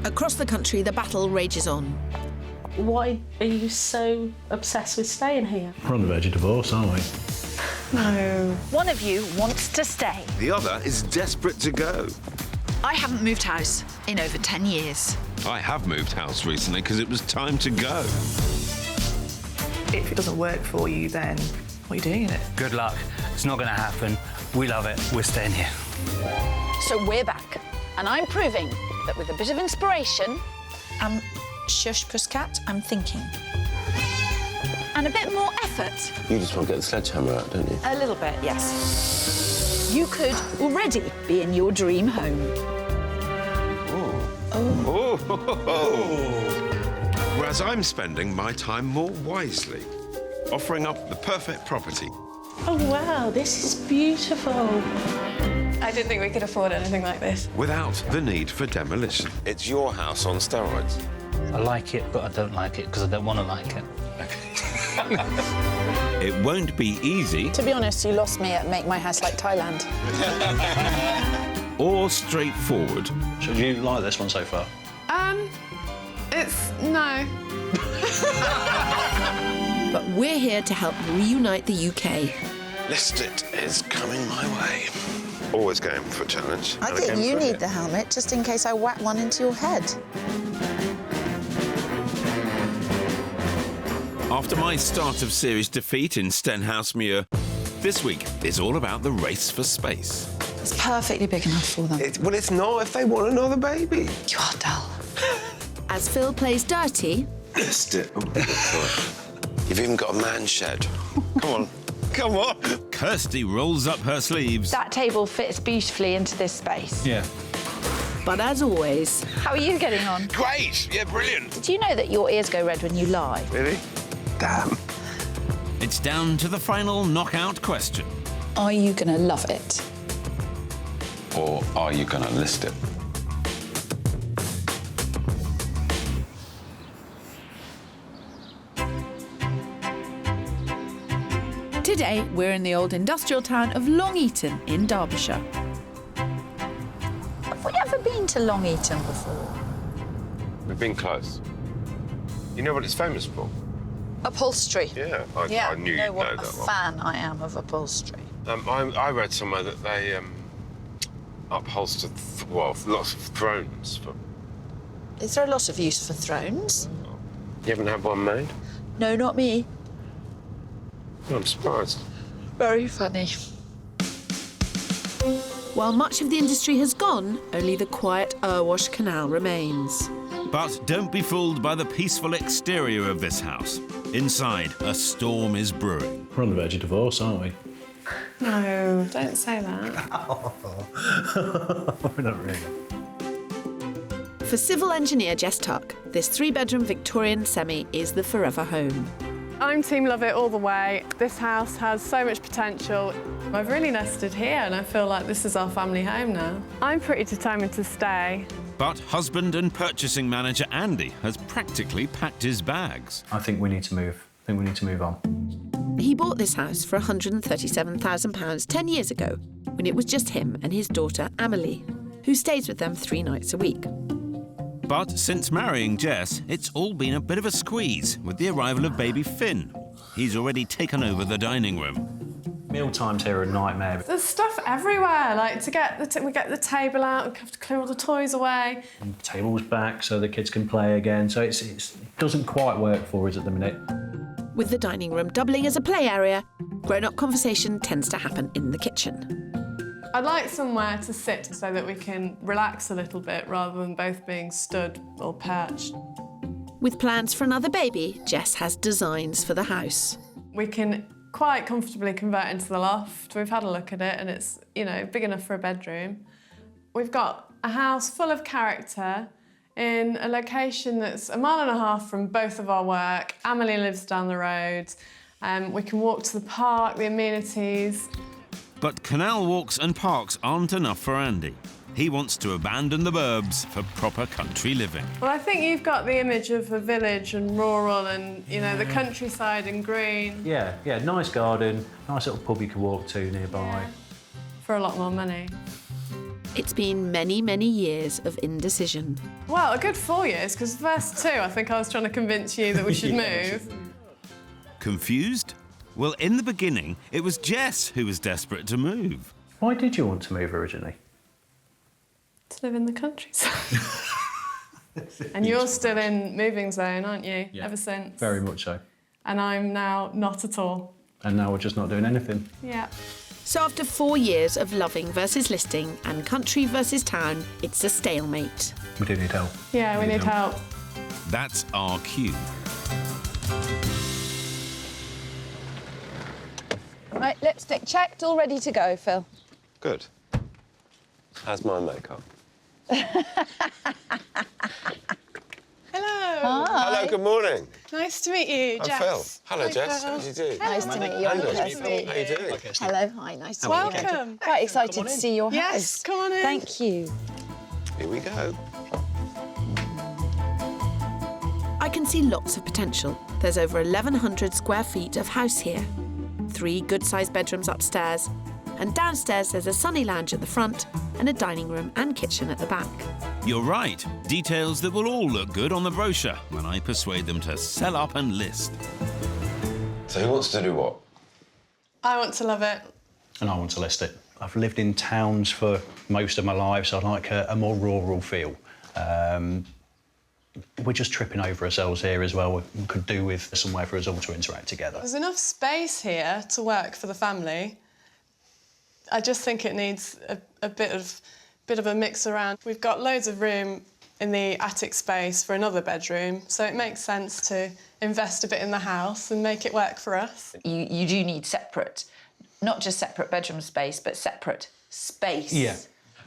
Across the country, the battle rages on. Why are you so obsessed with staying here? We're on the verge of divorce, aren't we? No. One of you wants to stay. The other is desperate to go. I haven't moved house in over 10 years. I have moved house recently because it was time to go. If it doesn't work for you, then what are you doing in it? Good luck. It's not going to happen. We love it. We're staying here. So we're back. And I'm proving that with a bit of inspiration... Shush, Pussycat, I'm thinking. And a bit more effort. You just want to get the sledgehammer out, don't you? A little bit, yes. You could already be in your dream home. Whereas I'm spending my time more wisely, offering up the perfect property. Oh, wow, this is beautiful. I didn't think we could afford anything like this. Without the need for demolition. It's your house on steroids. I like it, but I don't like it because I don't want to like it. It won't be easy To be honest, you lost me at Make My House Like Thailand. or straightforward. So do you like this one so far? No. But we're here to help reunite the UK. List it is coming my way. Always going for a challenge. I think you need the helmet just in case I whack one into your head. After my start of series defeat in Stenhousemuir, this week is all about the race for space. It's perfectly big enough for them. Well, it's not if they want another baby. You are dull. As Phil plays dirty, List it. You've even got a man shed. Come on. Come on. Kirsty rolls up her sleeves. That table fits beautifully into this space. Yeah. but as always... How are you getting on? Great. Yeah, brilliant. Do you know that your ears go red when you lie? Really? Damn. It's down to the final knockout question. Are you going to love it? Or are you going to list it? Today, we're in the old industrial town of Long Eaton in Derbyshire. Have we ever been to Long Eaton before? We've been close. You know what it's famous for? Upholstery. Yeah, I knew you'd know what that a one. fan I am of upholstery. I read somewhere that they upholster, lots of thrones for... Is there a lot of use for thrones? You haven't had one made? No, not me. Oh, I'm surprised. Very funny. While much of the industry has gone, only the quiet Irwash Canal remains. But don't be fooled by the peaceful exterior of this house. Inside, a storm is brewing. We're on the verge of divorce, aren't we? No, don't say that. We're not really. For civil engineer Jess Tuck, this three-bedroom Victorian semi is the forever home. I'm team love it all the way. This house has so much potential. I've really nested here and I feel like this is our family home now. I'm pretty determined to stay. But husband and purchasing manager Andy has practically packed his bags. I think we need to move. I think we need to move on. He bought this house for £137,000 10 years ago, when it was just him and his daughter Amelie, who stays with them 3 nights a week. But since marrying Jess, it's all been a bit of a squeeze with the arrival of baby Finn. He's already taken over the dining room. Meal times here are a nightmare. There's stuff everywhere. Like we get the table out, we have to clear all the toys away. And the table's back so the kids can play again. So it doesn't quite work for us at the minute. With the dining room doubling as a play area, grown-up conversation tends to happen in the kitchen. I'd like somewhere to sit so that we can relax a little bit rather than both being stood or perched. With plans for another baby, Jess has designs for the house. We can quite comfortably convert into the loft. We've had a look at it and it's, big enough for a bedroom. We've got a house full of character in a location that's 1.5 miles from both of our work. Amelie lives down the road. We can walk to the park, the amenities. But canal walks and parks aren't enough for Andy. He wants to abandon the burbs for proper country living. Well, I think you've got the image of a village and rural and, the countryside and green. Yeah, nice garden, nice little pub you can walk to nearby. For a lot more money. It's been many, many years of indecision. Well, a good 4 years, because the first 2, I think I was trying to convince you that we should move. Confused? Well, in the beginning, it was Jess who was desperate to move. Why did you want to move originally? To live in the countryside. And you're still in moving zone, aren't you? Yeah. Ever since. Very much so. And I'm now not at all. And now we're just not doing anything. Yeah. So after 4 years of loving versus listing and country versus town, it's a stalemate. We do need help. Yeah, we need help. That's our cue. Right, lipstick checked, all ready to go, Phil. Good. How's my makeup? Hello. Hello, good morning. Nice to meet you, I'm Jess. Phil. Hello, Hi, Jess. Phil. How do you do? Nice to meet you, Kirsty. How you doing? Hello, hi, nice to meet you. Welcome. Quite excited to see your house. Yes, come on in. Thank you. Here we go. I can see lots of potential. There's over 1,100 square feet of house here. 3 good-sized bedrooms upstairs, and downstairs there's a sunny lounge at the front and a dining room and kitchen at the back. You're right. Details that will all look good on the brochure when I persuade them to sell up and list. So who wants to do what? I want to love it. And I want to list it. I've lived in towns for most of my life, so I like a more rural feel. We're just tripping over ourselves here as well. We could do with somewhere for us all to interact together. There's enough space here to work for the family. I just think it needs a bit of a mix around. We've got loads of room in the attic space for another bedroom, so it makes sense to invest a bit in the house and make it work for us. You do need separate, not just separate bedroom space, but separate space. Yeah.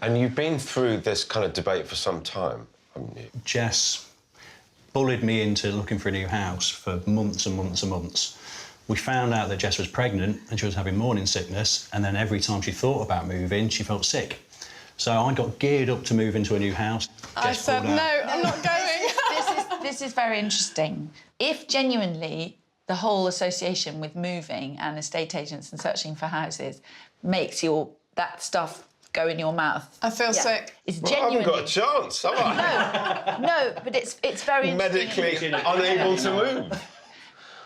And you've been through this kind of debate for some time, haven't you? Jess bullied me into looking for a new house for months and months and months. We found out that Jess was pregnant and she was having morning sickness, and then every time she thought about moving, she felt sick. So I got geared up to move into a new house. I said, no, I'm not going. This is very interesting. If genuinely the whole association with moving and estate agents and searching for houses makes that stuff go in your mouth. I feel sick. It's Well, I genuinely... haven't got a chance, have I? No, but it's very interesting. Medically unable to move.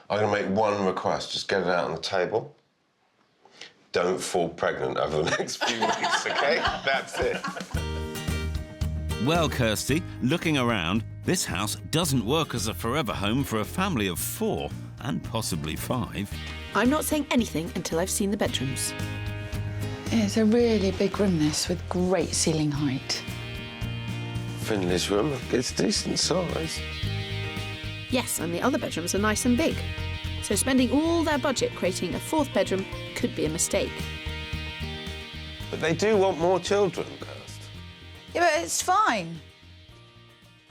I'm going to make one request. Just get it out on the table. Don't fall pregnant over the next few weeks, OK? That's it. Well, Kirsty, looking around, this house doesn't work as a forever home for a family of 4 and possibly 5. I'm not saying anything until I've seen the bedrooms. It's a really big room, this, with great ceiling height. Finley's room, it's decent size. Yes, and the other bedrooms are nice and big. So spending all their budget creating a 4th bedroom could be a mistake. But they do want more children, Kirst. Yeah, but it's fine.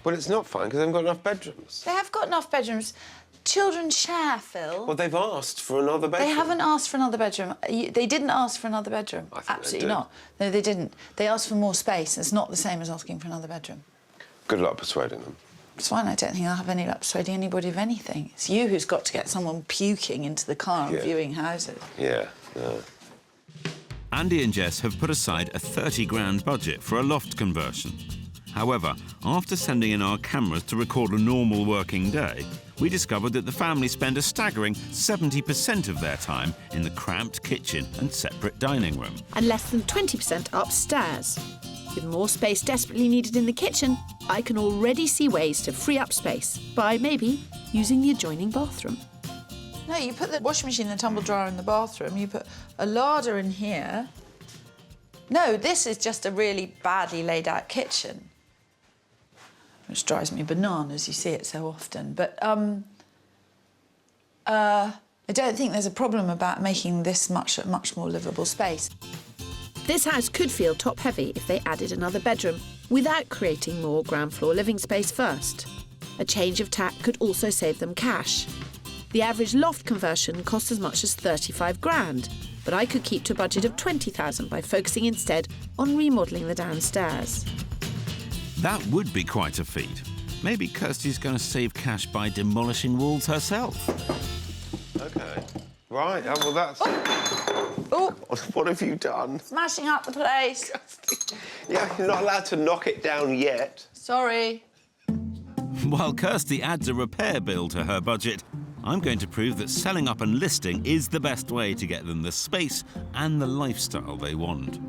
But it's not fine because they haven't got enough bedrooms. They have got enough bedrooms. Children share, Phil. Well, they've asked for another bedroom. They haven't asked for another bedroom. They didn't ask for another bedroom. I think they Absolutely did. not. No, they didn't. They asked for more space. It's not the same as asking for another bedroom. Good luck persuading them. It's fine. I don't think I'll have any luck persuading anybody of anything. It's you who's got to get someone puking into the car and viewing houses. Yeah. Andy and Jess have put aside a 30 grand budget for a loft conversion. However, after sending in our cameras to record a normal working day, we discovered that the family spend a staggering 70% of their time in the cramped kitchen and separate dining room. And less than 20% upstairs. With more space desperately needed in the kitchen, I can already see ways to free up space by maybe using the adjoining bathroom. No, you put the washing machine and the tumble dryer in the bathroom. You put a larder in here. No, this is just a really badly laid out kitchen. Which drives me bananas, you see it so often. But I don't think there's a problem about making this much more livable space. This house could feel top-heavy if they added another bedroom without creating more ground floor living space first. A change of tack could also save them cash. The average loft conversion costs as much as 35 grand, but I could keep to a budget of 20,000 by focusing instead on remodelling the downstairs. That would be quite a feat. Maybe Kirsty's going to save cash by demolishing walls herself. OK. Right, well, that's... Oh, What have you done? smashing up the place. Yeah, you're not allowed to knock it down yet. Sorry. While Kirsty adds a repair bill to her budget, I'm going to prove that selling up and listing is the best way to get them the space and the lifestyle they want.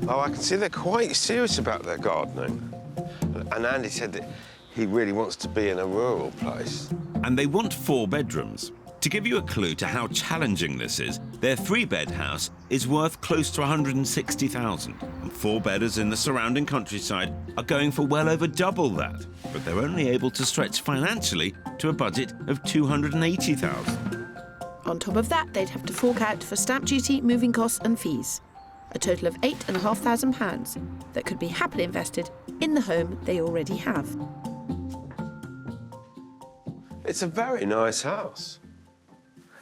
Oh, I can see they're quite serious about their gardening. And Andy said that he really wants to be in a rural place. And they want 4 bedrooms. To give you a clue to how challenging this is, their 3-bed house is worth close to $160,000, and 4-bedders in the surrounding countryside are going for well over double that. But they're only able to stretch financially to a budget of $280,000. On top of that, they'd have to fork out for stamp duty, moving costs and fees. A total of £8,500 that could be happily invested in the home they already have. It's a very nice house.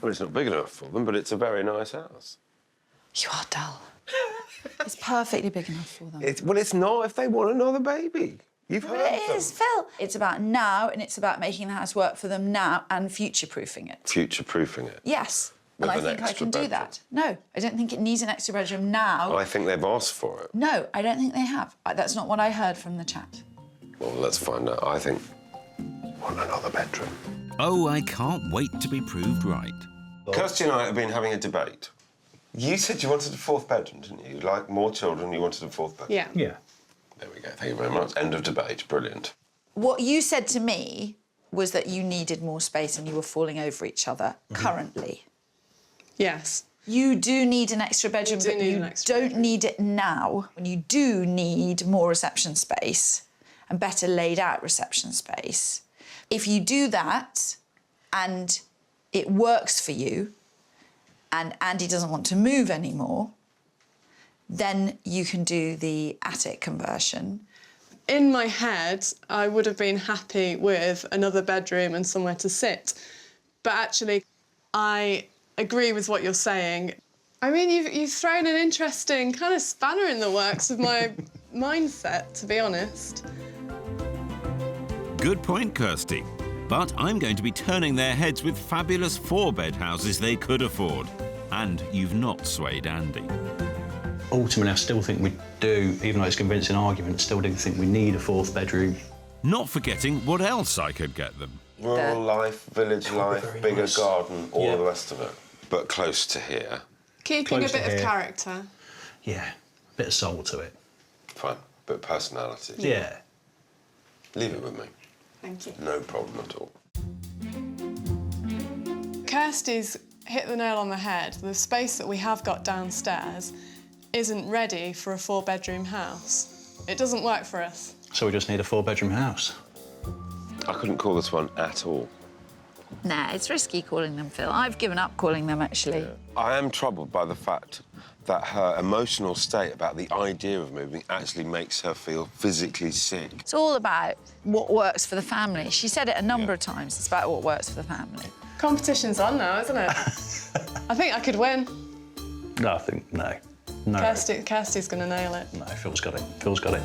Well, it's not big enough for them, but it's a very nice house. You are dull. It's perfectly big enough for them. Well, it's not if they want another baby. You've heard It them. is, Phil. It's about now, and it's about making the house work for them now and future-proofing it. Future-proofing it. Yes. With And I an think I extra can do bedroom. that. No, I don't think it needs an extra bedroom now. I think they've asked for it. No, I don't think they have. That's not what I heard from the chat. Well, let's find out. I think want another bedroom. Oh, I can't wait to be proved right. Kirsty and I have been having a debate. You said you wanted a 4th bedroom, didn't you? You like more children, you wanted a 4th bedroom. Yeah. Yeah. There we go. Thank you very much. End of debate. Brilliant. What you said to me was that you needed more space and you were falling over each other currently. Yes. You do need an extra bedroom, do but need you an extra don't bedroom. need it now. When you do need more reception space and better laid out reception space, if you do that and it works for you and Andy doesn't want to move anymore, then you can do the attic conversion. In my head, I would have been happy with another bedroom and somewhere to sit. But actually, I agree with what you're saying. I mean, you've thrown an interesting kind of spanner in the works of my mindset, to be honest. Good point, Kirsty. But I'm going to be turning their heads with fabulous 4-bed houses they could afford. And you've not swayed Andy. Ultimately, I still think we do, even though it's a convincing argument, still do think we need a 4th bedroom. Not forgetting what else I could get them. Rural life, village life, very bigger nice. garden, all Yeah. the rest of it. But close to here. Keeping Close a to bit of here. character. Yeah, a bit of soul to it. Fine. Bit of personality. Yeah. Leave it with me. Thank you. No problem at all. Kirsty's hit the nail on the head. The space that we have got downstairs isn't ready for a 4-bedroom house. It doesn't work for us. So we just need a 4-bedroom house. I couldn't call this one at all. Nah, it's risky calling them, Phil. I've given up calling them, actually. I am troubled by the fact that her emotional state about the idea of moving actually makes her feel physically sick. It's all about what works for the family. She said it a number of times. It's about what works for the family. Competition's on now, isn't it? I think I could win. No, I think, no. No. Kirsty's going to nail it. No, Phil's got it. Phil's got it.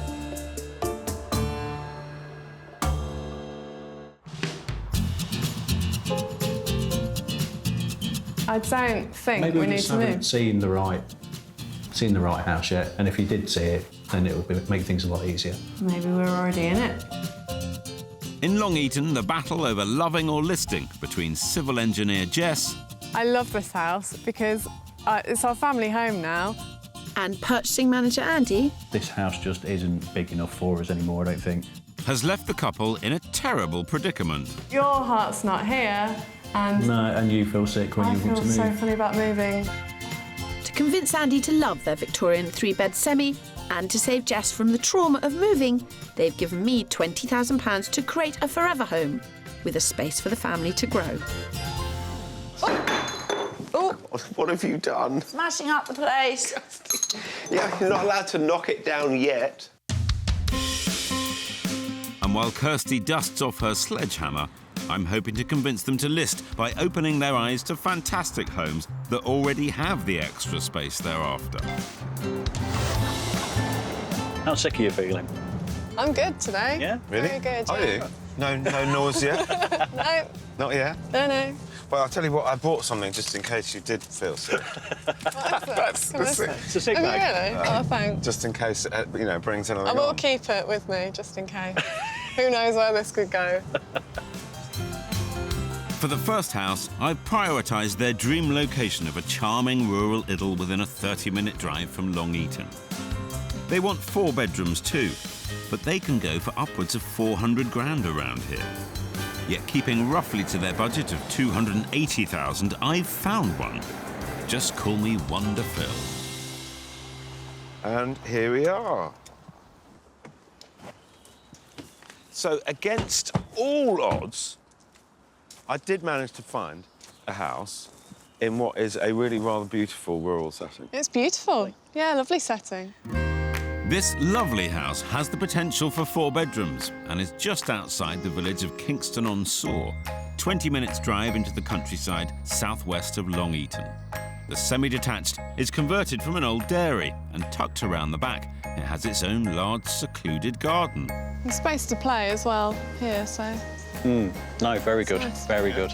I don't think Maybe we need just to haven't move. seen the right house yet, and if you did see it, then it would make things a lot easier. Maybe we're already in it. In Long Eaton, the battle over loving or listing between civil engineer Jess I love this house because it's our family home now. And purchasing manager Andy, This house just isn't big enough for us anymore, I don't think. has left the couple in a terrible predicament. Your heart's not here, and No, and you feel sick when I you want feel to move. so funny about moving. to convince Andy to love their Victorian 3-bed semi and to save Jess from the trauma of moving, they've given me £20,000 to create a forever home with a space for the family to grow. Oh, What have you done? smashing up the place. Yeah, you're not allowed to knock it down yet. And while Kirsty dusts off her sledgehammer, I'm hoping to convince them to list by opening their eyes to fantastic homes that already have the extra space they're after. How sick are you feeling? I'm good today. Yeah? Really? Very good, Are yeah. you? No nausea? No. Not yet? No. Well, I'll tell you what, I brought something just in case you did feel sick. That's the sick. It's a sick Have bag. you really? Oh, thanks. Just in case, you know, brings anything I will on. keep it with me, just in case. Who knows where this could go? For the first house, I prioritised their dream location of a charming rural idyll within a 30-minute drive from Long Eaton. They want 4 bedrooms too, but they can go for upwards of 400 grand around here. Yet keeping roughly to their budget of 280,000, I've found one. Just call me Wonder Phil. And here we are. So, against all odds, I did manage to find a house in what is a really rather beautiful rural setting. It's beautiful. Yeah, lovely setting. This lovely house has the potential for 4 bedrooms and is just outside the village of Kingston-on-Soar, 20 minutes drive into the countryside southwest of Long Eaton. The semi-detached is converted from an old dairy, and tucked around the back, it has its own large secluded garden. There's space to play as well here, so... No, very good, nice. very good.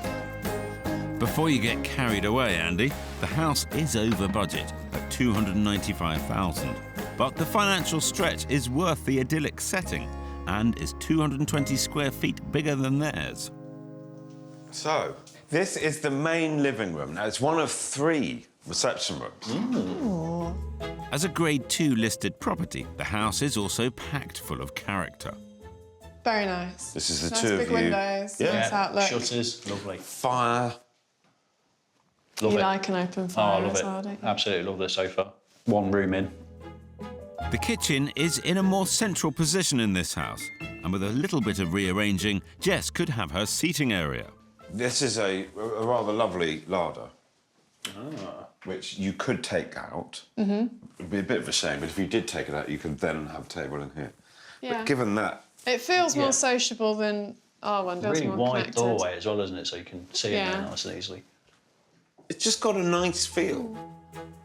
Before you get carried away, Andy, the house is over budget at 295,000. But the financial stretch is worth the idyllic setting and is 220 square feet bigger than theirs. So, this is the main living room. Now, it's one of 3 reception rooms. As a Grade 2 listed property, the house is also packed full of character. Very nice. This is the nice 2 of big you. windows, nice outlook. Shutters, lovely. Fire. Love You it. like an open Oh, I fire love as it. well, don't you? Absolutely love this so far. 1 room in. The kitchen is in a more central position in this house, and with a little bit of rearranging, Jess could have her seating area. This is a rather lovely larder, which you could take out. It'd be a bit of a shame, but if you did take it out, you could then have a table in here. Yeah. But given that... It feels more sociable than our one. Feels Really more wide connected. doorway as well, isn't it? So you can see it Yeah. there nice and easily. It's just got a nice feel.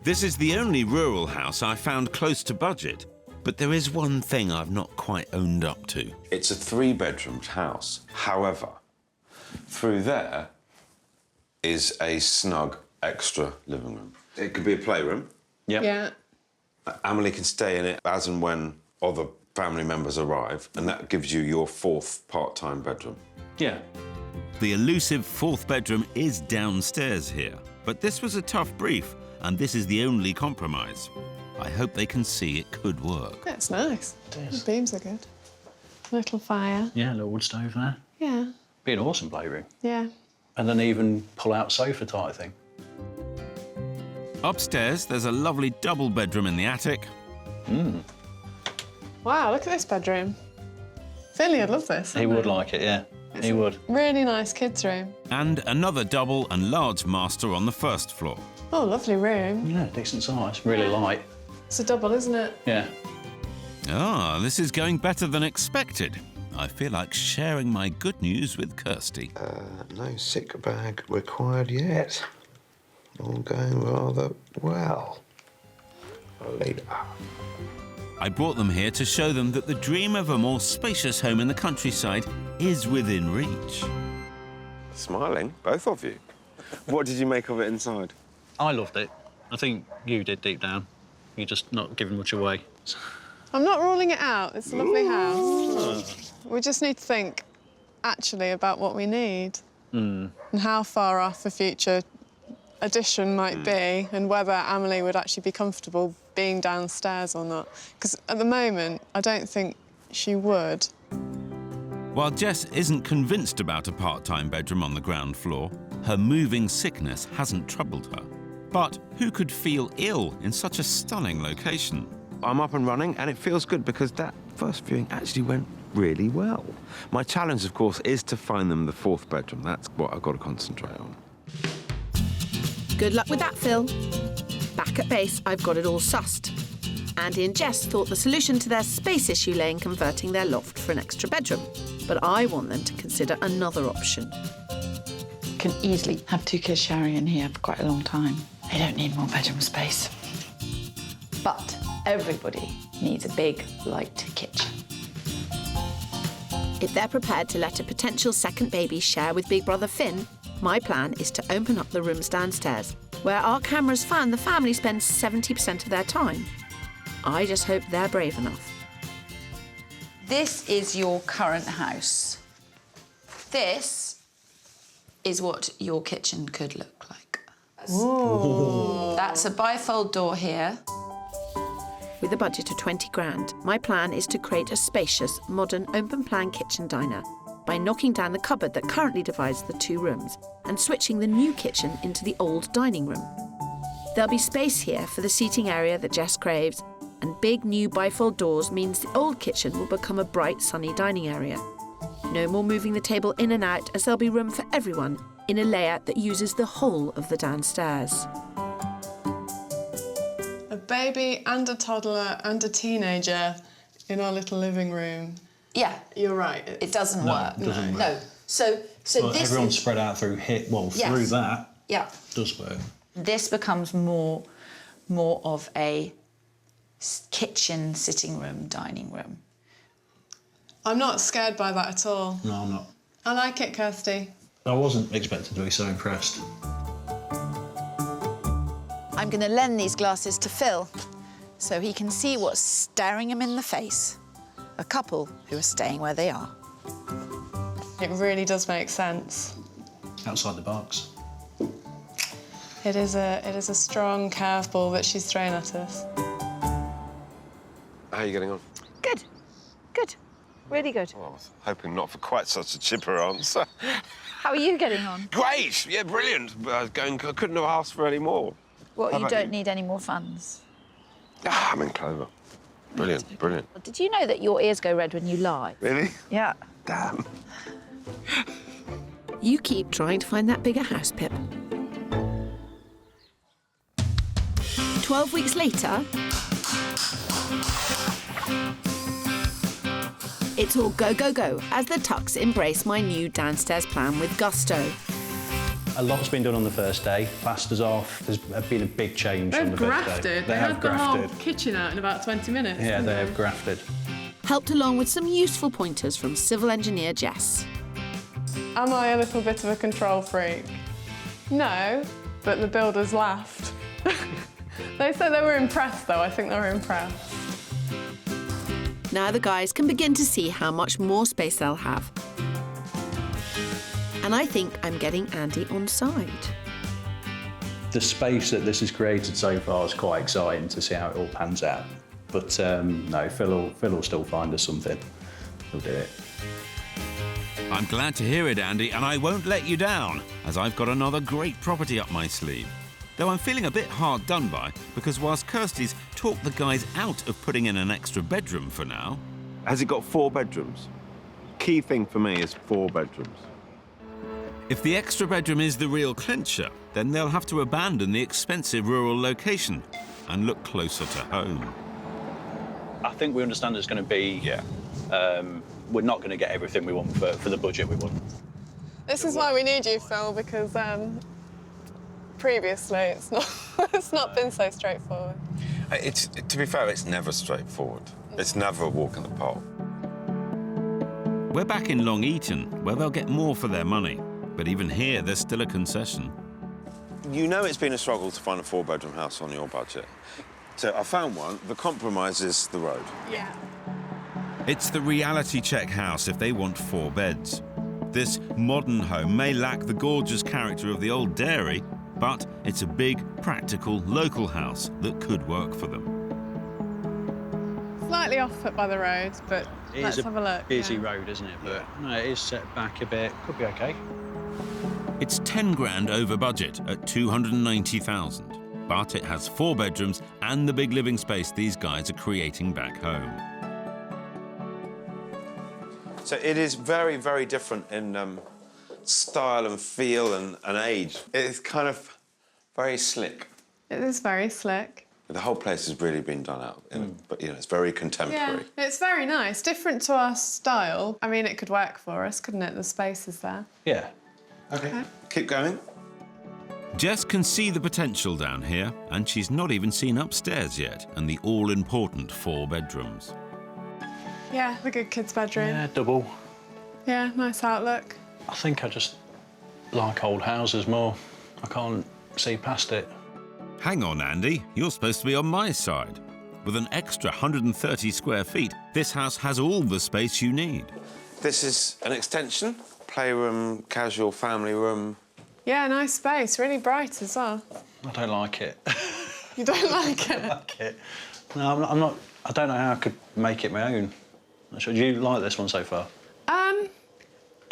This is the only rural house I found close to budget, but there is one thing I've not quite owned up to. It's a 3-bedroom house. However, through there is a snug extra living room. It could be a playroom. Yep. Yeah. Emily can stay in it as and when other family members arrive, and that gives you your 4th part-time bedroom. Yeah. The elusive 4th bedroom is downstairs here, but this was a tough brief, and this is the only compromise. I hope they can see it could work. Yeah, it's nice. The beams are good. Little fire. Yeah, a little wood stove there. Yeah. Be an awesome playroom. Yeah. And then even pull-out sofa type thing. Upstairs, there's a lovely double bedroom in the attic. Wow, look at this bedroom. Finley would love this. He would like it, yeah. He would. Really nice kids' room. And another double and large master on the 1st floor. Oh, lovely room. Yeah, decent size. Really light. It's a double, isn't it? Yeah. Ah, this is going better than expected. I feel like sharing my good news with Kirsty. No sick bag required yet. All going rather well. Later. I brought them here to show them that the dream of a more spacious home in the countryside is within reach. Smiling, both of you. What did you make of it inside? I loved it. I think you did deep down. You're just not giving much away. I'm not ruling it out. It's a lovely house. We just need to think, actually, about what we need and how far off a future addition might be and whether Emily would actually be comfortable being downstairs or not. Because at the moment, I don't think she would. While Jess isn't convinced about a part-time bedroom on the ground floor, her moving sickness hasn't troubled her. But who could feel ill in such a stunning location? I'm up and running, and it feels good because that first viewing actually went really well. My challenge, of course, is to find them the 4th bedroom. That's what I've got to concentrate on. Good luck with that, Phil. Back at base, I've got it all sussed. Andy and Jess thought the solution to their space issue lay in converting their loft for an extra bedroom. But I want them to consider another option. Can easily have 2 kids showering in here for quite a long time. They don't need more bedroom space. But everybody needs a big, light kitchen. If they're prepared to let a potential second baby share with Big Brother Finn, my plan is to open up the rooms downstairs, where our cameras found the family spends 70% of their time. I just hope they're brave enough. This is your current house. This is what your kitchen could look like. Ooh. That's a bifold door here. With a budget of 20 grand, my plan is to create a spacious, modern, open-plan kitchen diner by knocking down the cupboard that currently divides the two rooms and switching the new kitchen into the old dining room. There'll be space here for the seating area that Jess craves, and big new bifold doors means the old kitchen will become a bright, sunny dining area. No more moving the table in and out, as there'll be room for everyone in a layout that uses the whole of the downstairs. A baby and a toddler and a teenager in our little living room. Yeah. You're right. It doesn't work. It doesn't work. No. So Well, this everyone's is... spread out through Yes. through that. Yeah. Does work. This becomes more of a kitchen, sitting room, dining room. I'm not scared by that at all. No, I'm not. I like it, Kirsty. I wasn't expecting to be so impressed. I'm going to lend these glasses to Phil so he can see what's staring him in the face. A couple who are staying where they are. It really does make sense. Outside the box. It is a strong curveball that she's thrown at us. How are you getting on? Good. Good. Really good. Well, I was hoping not for quite such a chipper answer. How are you getting on? Great! Yeah, brilliant. I couldn't have asked for any more. What, How you about don't you? need any more funds? Ah, I'm in clover. Brilliant, brilliant. Did you know that your ears go red when you lie? Really? Yeah. Damn. You keep trying to find that bigger house, Pip. 12 weeks later, it's all go, go, go as the Tucks embrace my new downstairs plan with gusto. A lot's been done on the first day. Plaster's off. There's been a big change on They've the first day. grafted. They have had the whole kitchen out in about 20 minutes. Yeah, didn't they have grafted. Helped along with some useful pointers from civil engineer Jess. Am I a little bit of a control freak? No, but the builders laughed. They said they were impressed, though. I think they were impressed. Now the guys can begin to see how much more space they'll have. And I think I'm getting Andy on side. The space that this has created so far is quite exciting to see how it all pans out. But no, Phil will still find us something. He'll do it. I'm glad to hear it, Andy, and I won't let you down, as I've got another great property up my sleeve. Though I'm feeling a bit hard done by, because whilst Kirstie's talked the guys out of putting in an extra bedroom for now... Has it got 4 bedrooms? Key thing for me is 4 bedrooms. If the extra bedroom is the real clincher, then they'll have to abandon the expensive rural location and look closer to home. I think we understand there's going to be... Yeah. We're not going to get everything we want for the budget we want. This is why we need you, Phil, because previously it's not been so straightforward. To be fair, it's never straightforward. It's never a walk in the park. We're back in Long Eaton, where they'll get more for their money. But even here, there's still a concession. You know it's been a struggle to find a 4-bedroom house on your budget. So I found one. The compromise is the road. Yeah. It's the reality check house if they want 4 beds. This modern home may lack the gorgeous character of the old dairy, but it's a big, practical, local house that could work for them. Slightly off-put by the road, but let's have a look. Busy road, isn't it? But no, it is set back a bit. Could be okay. It's 10 grand over budget at 290,000, but it has 4 bedrooms and the big living space these guys are creating back home. So it is very, very different in style and feel and age. It's kind of very slick. It is very slick. The whole place has really been done out, but, you know, it's very contemporary. Yeah, it's very nice. Different to our style. I mean, it could work for us, couldn't it? The space is there. Yeah. OK. Keep going. Jess can see the potential down here, and she's not even seen upstairs yet, and the all-important 4 bedrooms. Yeah, the good kids' bedroom. Yeah, double. Yeah, nice outlook. I think I just like old houses more. I can't see past it. Hang on, Andy, you're supposed to be on my side. With an extra 130 square feet, this house has all the space you need. This is an extension, playroom, casual family room. Yeah, nice space, really bright as well. I don't like it. You don't like it? I like it. No, I'm not. I don't know how I could make it my own. Do you like this one so far?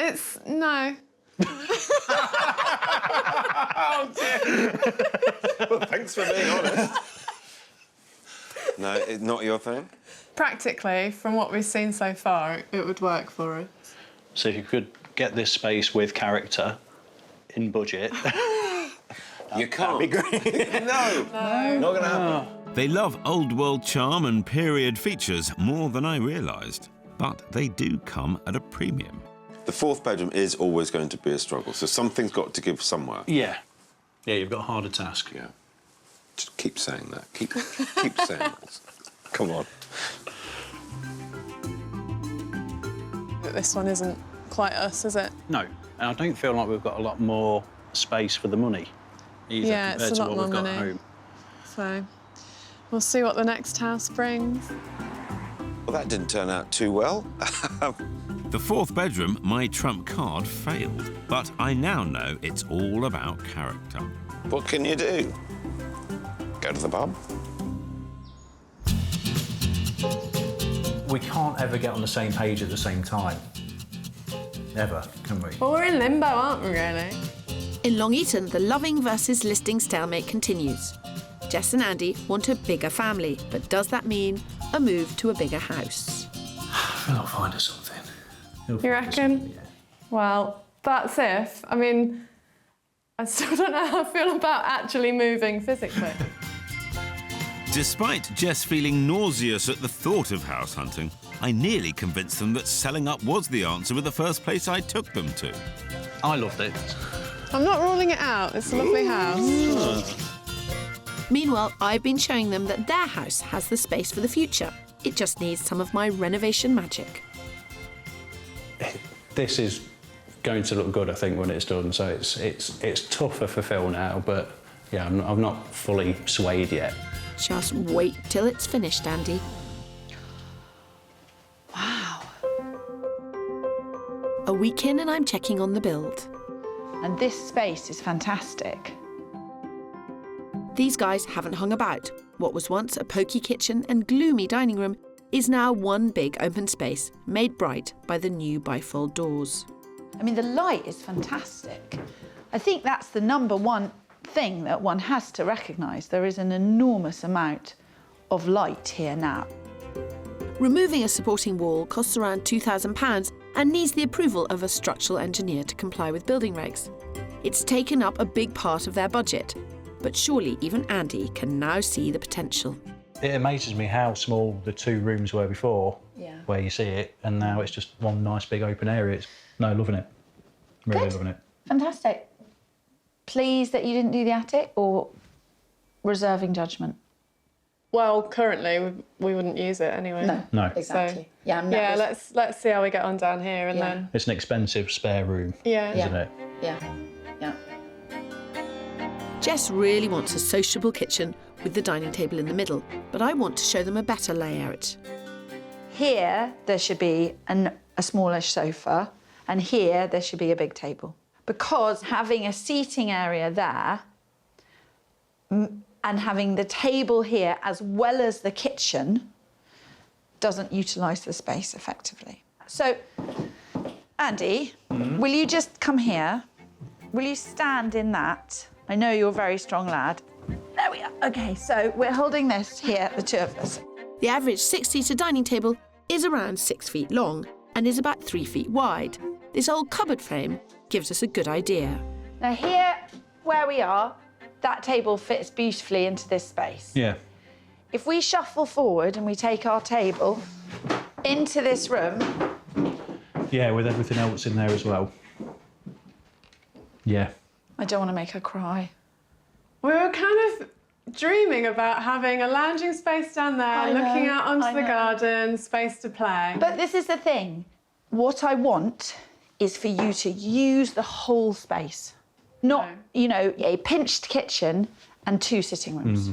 It's... no. Oh, dear. Well, thanks for being honest. No, it's not your thing? Practically, from what we've seen so far, it would work for us. So if you could get this space with character, in budget... You can't. That'd be great. No, not going to happen. They love old world charm and period features more than I realised, but they do come at a premium. The fourth bedroom is always going to be a struggle, so something's got to give somewhere. Yeah. Yeah, you've got a harder task. Yeah. Just keep saying that. Keep saying that. Come on. This one isn't quite us, is it? No, and I don't feel like we've got a lot more space for the money either, Yeah, compared it's a to lot what we've more got at money. home. So, we'll see what the next house brings. Well, that didn't turn out too well. The fourth bedroom, my trump card, failed, but I now know it's all about character. What can you do? Go to the pub? We can't ever get on the same page at the same time. Ever, can we? Well, we're in limbo, aren't we, really? In Long Eaton, the loving versus listing stalemate continues. Jess and Andy want a bigger family, but does that mean a move to a bigger house? I feel I'll find us something. You reckon? Yeah. Well, that's if. I mean, I still don't know how I feel about actually moving physically. Despite Jess feeling nauseous at the thought of house hunting, I nearly convinced them that selling up was the answer with the first place I took them to. I loved it. I'm not ruling it out. It's a lovely house. Meanwhile, I've been showing them that their house has the space for the future. It just needs some of my renovation magic. This is going to look good, I think, when it's done. So it's tougher for Phil now, but yeah, I'm not fully swayed yet. Just wait till it's finished, Andy. Wow. A week in and I'm checking on the build. And this space is fantastic. These guys haven't hung about. What was once a pokey kitchen and gloomy dining room is now one big open space made bright by the new bifold doors. I mean, the light is fantastic. I think that's the number one thing that one has to recognise. There is an enormous amount of light here now. Removing a supporting wall costs around £2,000 and needs the approval of a structural engineer to comply with building regs. It's taken up a big part of their budget, but surely even Andy can now see the potential. It amazes me how small the two rooms were before, where you see it, and now it's just one nice big open area. Loving it. Really Good. loving it. Fantastic. Pleased that you didn't do the attic, or reserving judgment? Well, currently we wouldn't use it anyway. No. Exactly. So, Yeah, let's see how we get on down here and then. It's an expensive spare room, isn't it? Yeah. Jess really wants a sociable kitchen with the dining table in the middle, but I want to show them a better layout. Here there should be a smallish sofa, and here there should be a big table. Because having a seating area there and having the table here as well as the kitchen doesn't utilise the space effectively. So, Andy, will you just come here? Will you stand in that? I know you're a very strong lad. There we are. OK, so we're holding this here, the two of us. The average 6-seater dining table is around 6 feet long and is about 3 feet wide. This old cupboard frame gives us a good idea. Now here, where we are, that table fits beautifully into this space. Yeah. If we shuffle forward and we take our table into this room... Yeah, with everything else in there as well. Yeah. I don't want to make her cry. We were kind of dreaming about having a lounging space down there, looking out onto the garden, space to play. But this is the thing. What I want is for you to use the whole space. Not, you know, a pinched kitchen and 2 sitting rooms.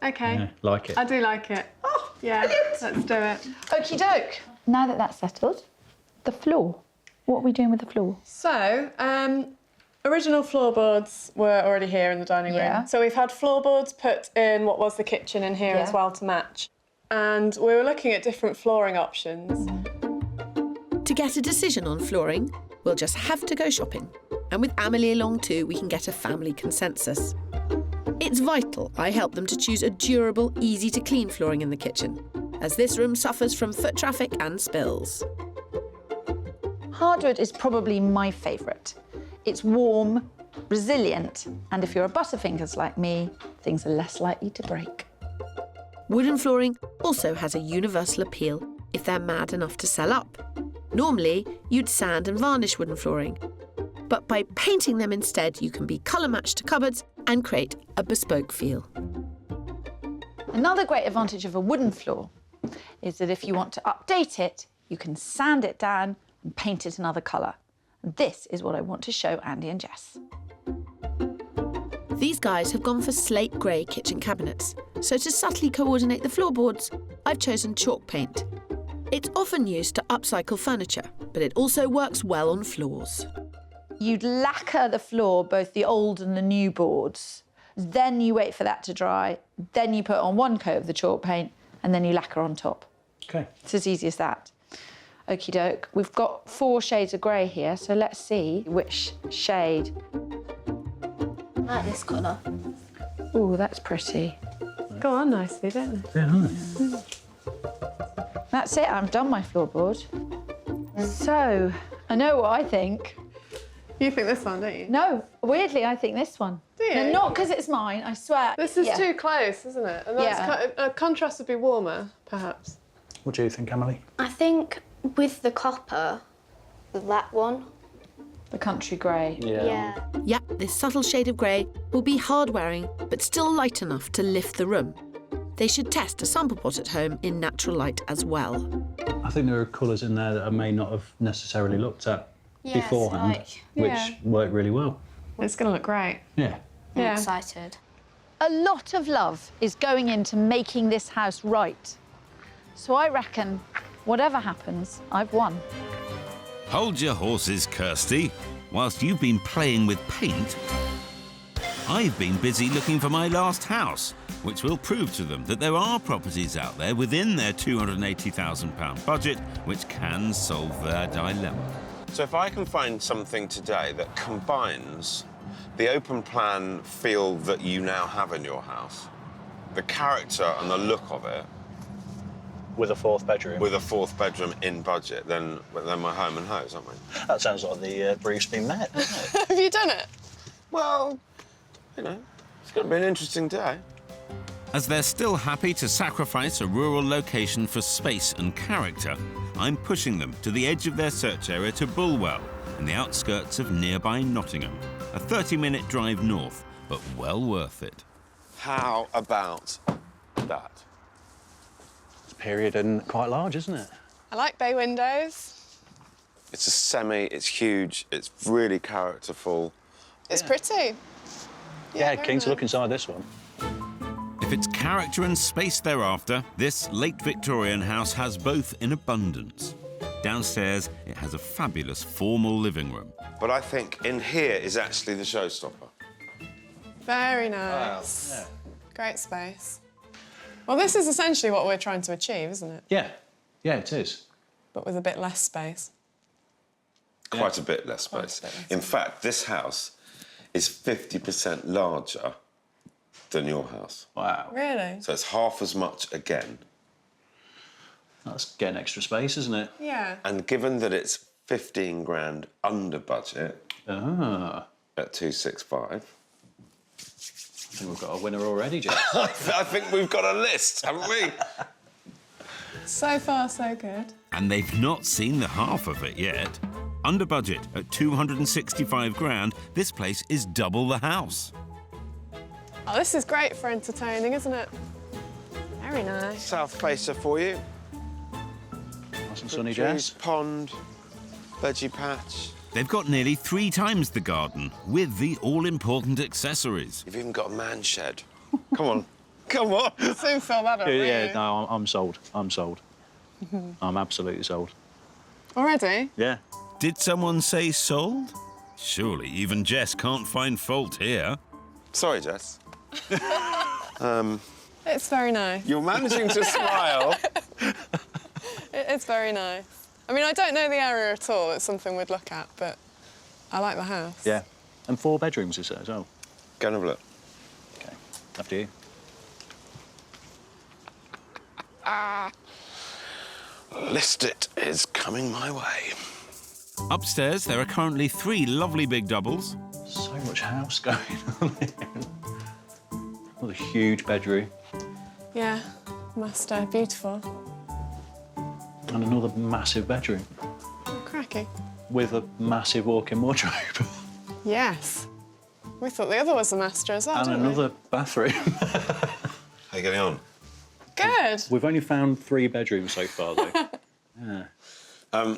Okay. Yeah, like it. I do like it. Oh, yeah, brilliant. let's do it. Okie doke. Now that that's settled, the floor. What are we doing with the floor? So, original floorboards were already here in the dining room. Yeah. So we've had floorboards put in what was the kitchen in here as well to match. And we were looking at different flooring options. To get a decision on flooring, we'll just have to go shopping. And with Amelie along too, we can get a family consensus. It's vital I help them to choose a durable, easy-to-clean flooring in the kitchen, as this room suffers from foot traffic and spills. Hardwood is probably my favourite. It's warm, resilient, and if you're a butterfingers like me, things are less likely to break. Wooden flooring also has a universal appeal if they're mad enough to sell up. Normally, you'd sand and varnish wooden flooring, but by painting them instead, you can be colour-matched to cupboards and create a bespoke feel. Another great advantage of a wooden floor is that if you want to update it, you can sand it down and paint it another colour. And this is what I want to show Andy and Jess. These guys have gone for slate grey kitchen cabinets, so to subtly coordinate the floorboards, I've chosen chalk paint. It's often used to upcycle furniture, but it also works well on floors. You'd lacquer the floor, both the old and the new boards. Then you wait for that to dry. Then you put on 1 coat of the chalk paint, and then you lacquer on top. OK. It's as easy as that. Okie doke. We've got 4 shades of grey here, so let's see which shade. I like this colour. Ooh, that's pretty. Go on nicely, don't they? Yeah, nice. That's it, I've done my floorboard. So, I know what I think. You think this one, don't you? No, weirdly, I think this one. Do you? No, not because it's mine, I swear. This is too close, isn't it? And that's a contrast would be warmer, perhaps. What do you think, Emily? I think with the copper, that one. The country grey. Yeah. Yep, this subtle shade of grey will be hard-wearing, but still light enough to lift the room. They should test a sample pot at home in natural light as well. I think there are colours in there that I may not have necessarily looked at beforehand, which work really well. It's going to look great. Yeah. I'm excited. A lot of love is going into making this house right. So I reckon, whatever happens, I've won. Hold your horses, Kirsty. Whilst you've been playing with paint, I've been busy looking for my last house, which will prove to them that there are properties out there within their £280,000 budget which can solve their dilemma. So if I can find something today that combines the open plan feel that you now have in your house, the character and the look of it, With a 4th bedroom. with a 4th bedroom in budget, then we're home and hose, aren't we? That sounds like the brief's been met, doesn't it? Have you done it? Well, you know, it's going to be an interesting day. As they're still happy to sacrifice a rural location for space and character, I'm pushing them to the edge of their search area to Bulwell, in the outskirts of nearby Nottingham. A 30-minute drive north, but well worth it. How about that? It's period and quite large, isn't it? I like bay windows. It's a semi, it's huge, it's really characterful. It's pretty. Yeah, very keen to nice. look inside this one. If it's character and space thereafter, this late Victorian house has both in abundance. Downstairs, it has a fabulous formal living room. But I think in here is actually the showstopper. Very nice. Great space. Well, this is essentially what we're trying to achieve, isn't it? Yeah. Yeah, it is. But with a bit less space. Quite a bit less space. In fact, this house is 50% larger than your house. Wow. Really? So it's half as much again. That's getting extra space, isn't it? Yeah. And given that it's 15 grand under budget Ah. at 265, I think we've got a winner already, Jeff. I think we've got a list, haven't we? So far, so good. And they've not seen the half of it yet. Under budget at 265 grand, this place is double the house. Oh, this is great for entertaining, isn't it? Very nice. South facer for you. Nice and sunny, Trees, Jess. pond. veggie patch. They've got nearly 3 times the garden with the all-important accessories. You've even got a man shed. Come on. Come on. Soon fill that up. Yeah, no, I'm sold. I'm sold. I'm absolutely sold. Already? Yeah. Did someone say sold? Surely even Jess can't find fault here. Sorry, Jess. It's very nice. You're managing to smile. It's very nice. I mean, I don't know the area at all. It's something we'd look at, but I like the house. Yeah. And 4 bedrooms, is it, as well? Go and have a look. OK. After you. List it is coming my way. Upstairs, there are currently 3 lovely big doubles. So much house going on here. What a huge bedroom. Yeah, master, beautiful. And another massive bedroom Oh, cracky. with a massive walk-in wardrobe. Yes. We thought the other was the master as well, And didn't we? another bathroom. How you getting on? Good. We've only found 3 bedrooms so far, though. Yeah.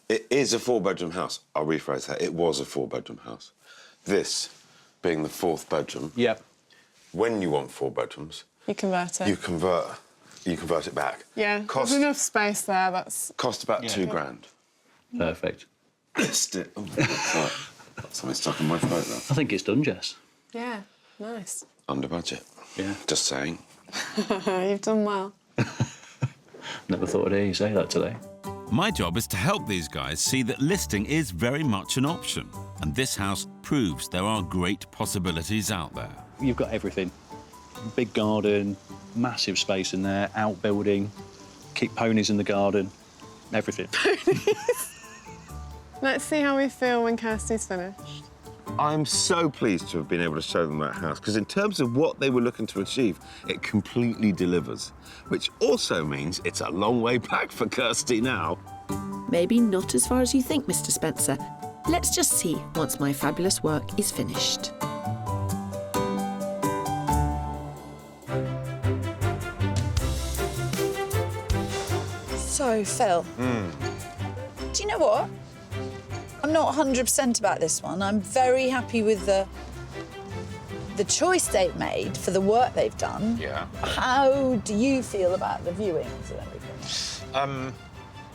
It is a 4-bedroom house. I'll rephrase that. It was a 4-bedroom house. This being the 4th bedroom. Yep. When you want 4 bedrooms, You convert it. you convert it back. Yeah, Cost, there's enough space there, that's... cost about £2 grand. Perfect. List it. Oh, sorry. Got something stuck in my throat there. I think it's done, Jess. Yeah, nice. Under budget. Yeah. Just saying. You've done well. Never thought I'd hear you say that today. My job is to help these guys see that listing is very much an option. And this house proves there are great possibilities out there. You've got everything. Big garden, massive space in there, outbuilding, keep ponies in the garden, everything. Let's see how we feel when Kirsty's finished. I'm so pleased to have been able to show them that house, because in terms of what they were looking to achieve, it completely delivers. Which also means it's a long way back for Kirsty now. Maybe not as far as you think, Mr. Spencer. Let's just see once my fabulous work is finished. So, Phil, do you know what? I'm not 100% about this one. I'm very happy with the choice they've made for the work they've done. Yeah. How do you feel about the viewings and everything?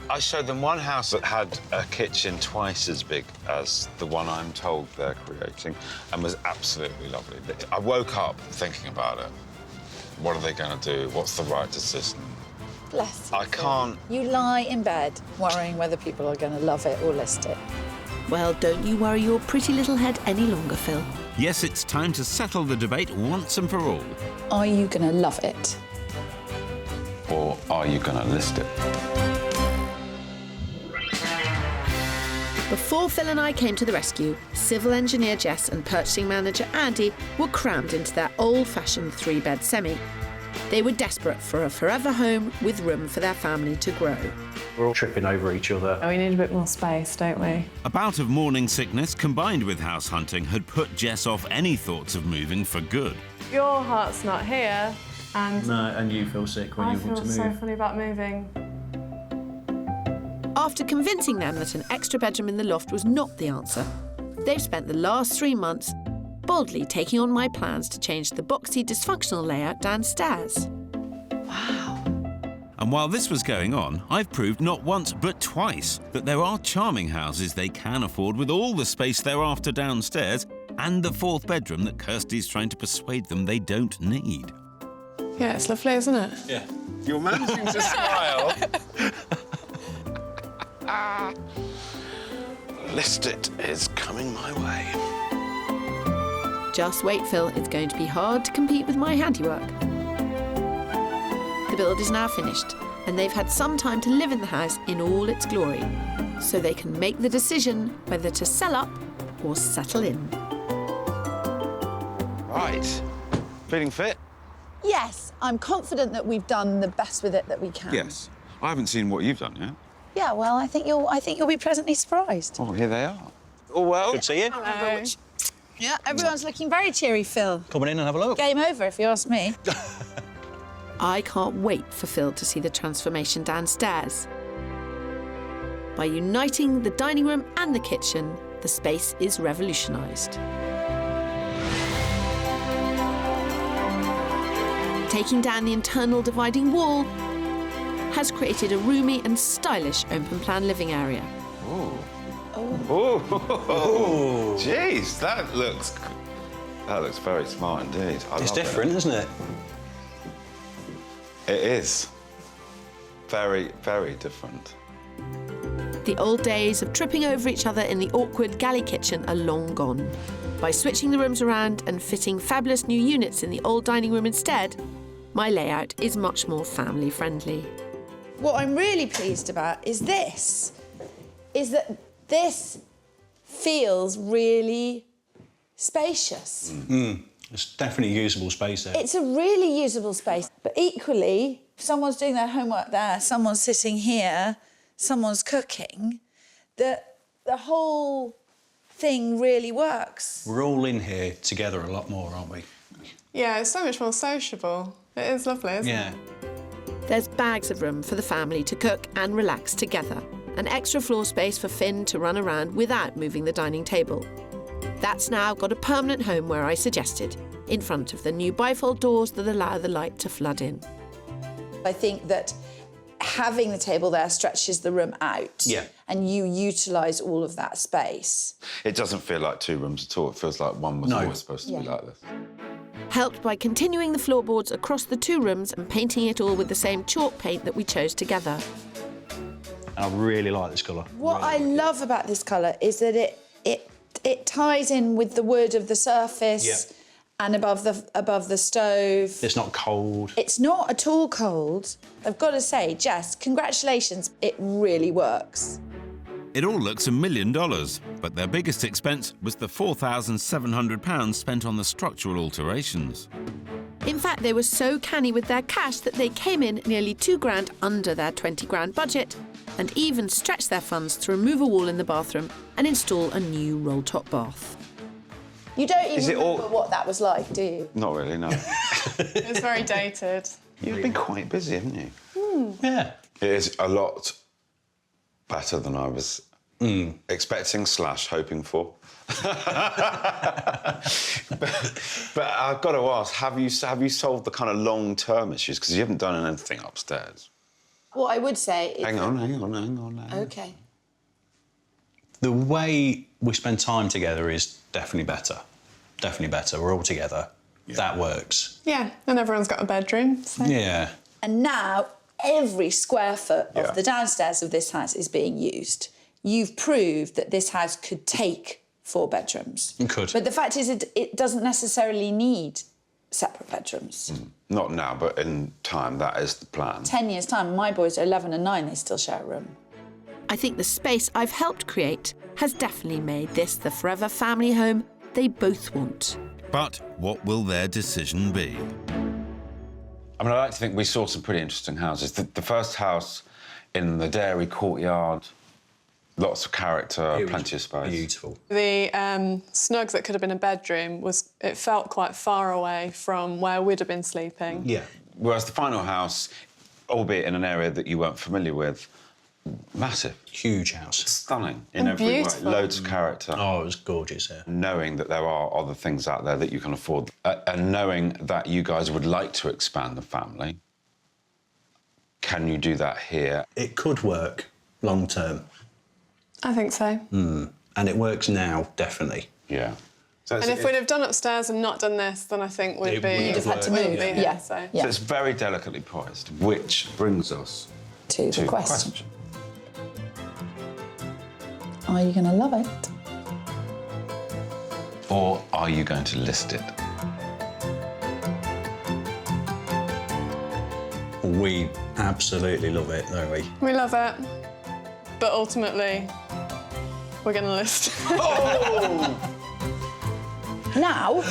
I showed them one house that had a kitchen twice as big as the one I'm told they're creating, and was absolutely lovely. I woke up thinking about it. What are they going to do? What's the right decision? Bless you. I can't... You lie in bed worrying whether people are going to love it or list it. Well, don't you worry your pretty little head any longer, Phil. Yes, it's time to settle the debate once and for all. Are you going to love it? Or are you going to list it? Before Phil and I came to the rescue, civil engineer Jess and purchasing manager Andy were crammed into their old-fashioned 3-bed semi. They were desperate for a forever home with room for their family to grow. We're all tripping over each other. Oh, we need a bit more space, don't we? A bout of morning sickness combined with house hunting had put Jess off any thoughts of moving for good. Your heart's not here, and No, and you feel sick when I you feel want to move. so funny about moving. After convincing them that an extra bedroom in the loft was not the answer, they've spent the last 3 months boldly taking on my plans to change the boxy, dysfunctional layout downstairs. And while this was going on, I've proved not once but twice that there are charming houses they can afford with all the space they're after downstairs and the 4th bedroom that Kirsty's trying to persuade them they don't need. Yeah, it's lovely, isn't it? Yeah. You're managing to smile. List it is coming my way. Just wait, Phil, it's going to be hard to compete with my handiwork. The build is now finished, and they've had some time to live in the house in all its glory, so they can make the decision whether to sell up or settle in. Right. Feeling fit? Yes, I'm confident that we've done the best with it that we can. Yes. I haven't seen what you've done yet. Yeah, well, I think you'll be pleasantly surprised. Oh, here they are. Oh, well. Good to see you. Hello. Yeah, everyone's looking very cheery, Phil. Come on in and have a look. Game over, if you ask me. I can't wait for Phil to see the transformation downstairs. By uniting the dining room and the kitchen, the space is revolutionised. Taking down the internal dividing wall has created a roomy and stylish open-plan living area. Oh, jeez, that looks very smart indeed. It's different, isn't it? It is. Very, very different. The old days of tripping over each other in the awkward galley kitchen are long gone. By switching the rooms around and fitting fabulous new units in the old dining room instead, my layout is much more family-friendly. What I'm really pleased about is that this feels really spacious. It's definitely usable space there. It's a really usable space, but equally, if someone's doing their homework there, someone's sitting here, someone's cooking, the whole thing really works. We're all in here together a lot more, aren't we? Yeah, it's so much more sociable. It is lovely, isn't it? There's bags of room for the family to cook and relax together. An extra floor space for Finn to run around without moving the dining table. That's now got a permanent home where I suggested, in front of the new bifold doors that allow the light to flood in. I think that having the table there stretches the room out. Yeah. And you utilise all of that space. It doesn't feel like two rooms at all. It feels like one was always supposed to be like this. Helped by continuing the floorboards across the two rooms and painting it all with the same chalk paint that we chose together. And I really like this colour. What I love about this colour is that it ties in with the wood of the surface and above the stove. It's not cold. It's not at all cold. I've got to say, Jess, congratulations. It really works. It all looks $1 million, but their biggest expense was the £4,700 spent on the structural alterations. In fact, they were so canny with their cash that they came in nearly £2,000 under their £20,000 budget and even stretched their funds to remove a wall in the bathroom and install a new roll-top bath. You don't even remember what that was like, do you? Not really, no. It's very dated. You've been quite busy, haven't you? Yeah. It is a lot better than I was expecting / hoping for. but I've got to ask, have you solved the kind of long-term issues? Because you haven't done anything upstairs. What I would say is... Hang on. OK. The way we spend time together is definitely better. Definitely better. We're all together. Yeah. That works. Yeah, and everyone's got a bedroom, so... Yeah. And now every square foot of the downstairs of this house is being used. You've proved that this house could take 4 bedrooms. It could. But the fact is it doesn't necessarily need separate bedrooms. Not now, but in time, that is the plan. 10 years' time, my boys are 11 and 9, they still share a room. I think the space I've helped create has definitely made this the forever family home they both want. But what will their decision be? I mean, I like to think we saw some pretty interesting houses. The first house in the dairy courtyard, lots of character, plenty of space. Beautiful. The snugs that could have been a bedroom, it felt quite far away from where we'd have been sleeping. Yeah. Whereas the final house, albeit in an area that you weren't familiar with, massive. Huge house. Stunning in every way. Loads of character. Oh, it was gorgeous, yeah. Knowing that there are other things out there that you can afford, and knowing that you guys would like to expand the family, can you do that here? It could work long term. I think so. And it works now, definitely. Yeah. So and if we'd have done upstairs and not done this, then I think we'd You'd have had to move. Yeah. So it's very delicately poised, which brings us to the question. Are you going to love it? Or are you going to list it? We absolutely love it, don't we? We love it. But ultimately, we're going to list. Now?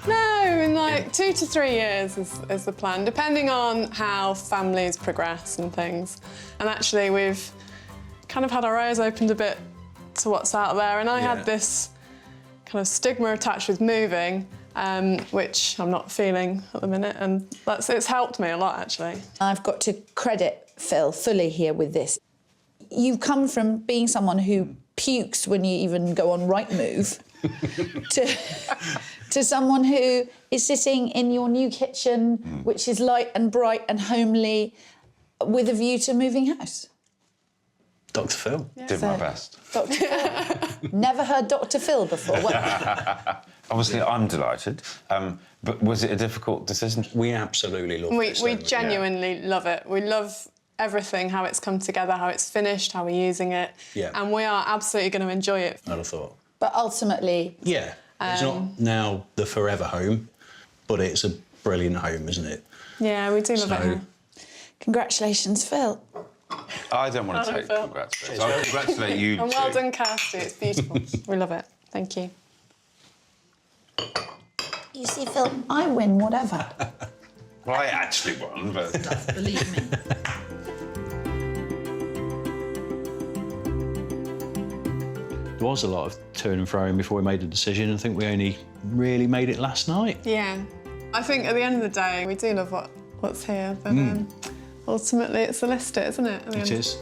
No, in like 2 to 3 years is the plan, depending on how families progress and things. And actually, we've kind of had our eyes opened a bit to what's out there. And I had this kind of stigma attached with moving, which I'm not feeling at the minute. And it's helped me a lot, actually. I've got to credit Phil fully here with this. you've come from being someone who pukes when you even go on Rightmove to someone who is sitting in your new kitchen, which is light and bright and homely, with a view to moving house. Dr. Phil. Yeah. Did my best. Dr. Phil. Never heard Dr. Phil before. Obviously, I'm delighted. But was it a difficult decision? We absolutely love it. We genuinely love it. We love everything, how it's come together, how it's finished, how we're using it. Yeah. And we are absolutely going to enjoy it. I'd have thought. But ultimately... Yeah. It's not now the forever home, but it's a brilliant home, isn't it? Yeah, we do love it here. Congratulations, Phil. I don't want to take congratulations. I'll congratulate you. And well done, Kirsty. It's beautiful. We love it. Thank you. You see, Phil, I win whatever. Well, I actually won, but... Believe me. There was a lot of to and froing before we made a decision. I think we only really made it last night. Yeah. I think at the end of the day, we do love what's here, but ultimately it's the list, isn't it? It is.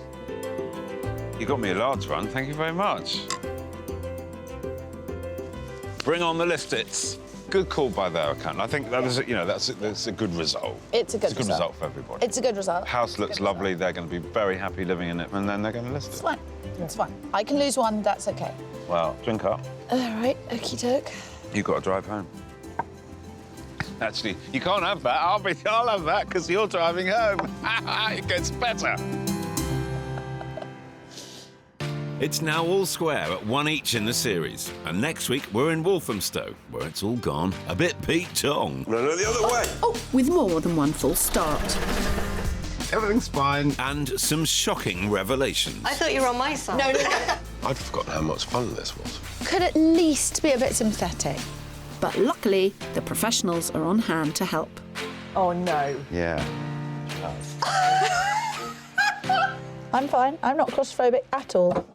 You got me a large one. Thank you very much. Bring on the list-its. Good call by their account. I think that is, that's a good result. It's a good result for everybody. It's a good result. House looks lovely. They're going to be very happy living in it, and then they're going to list it. It's fine. It's fine. I can lose one, that's OK. Well, drink up. All right, okie doke. You've got to drive home. Actually, you can't have that. I'll have that because you're driving home. It gets better. It's now all square at one each in the series. And next week, we're in Walthamstow, where it's all gone a bit Pete Tong. No, the other way. Oh, with more than one false start. Everything's fine. And some shocking revelations. I thought you were on my side. No. I'd forgotten how much fun this was. Could at least be a bit sympathetic. But luckily, the professionals are on hand to help. Oh, no. Yeah. I'm fine. I'm not claustrophobic at all.